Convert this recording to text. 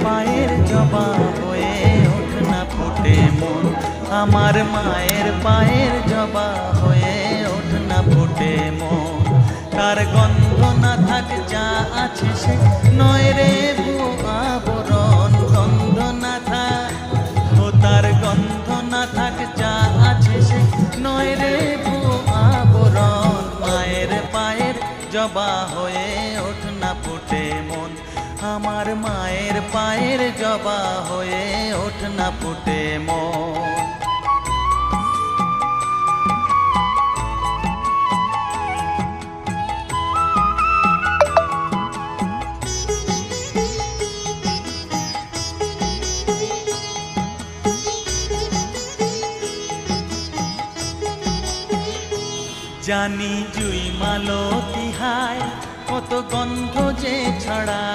পায়ের জবা হয়ে ওঠ না ফুটে মন, আমার মায়ের পায়ের জবা হয়ে ওঠ না ফুটে মন। তার গন্ধ না থাক যা আছে সে নয় রে আবরণ, গন্ধ না থাক ও তার গন্ধ না থাক যা আছে সে নয় রে আবরণ। মায়ের পায়ের জবা হয়ে ওঠ না ফুটে মন, আমার মায়ের পায়ের জবা হয়ে ওঠ না ফুটে মন। জানি জুই মালতী হায় কত গন্ধ যে ছড়া।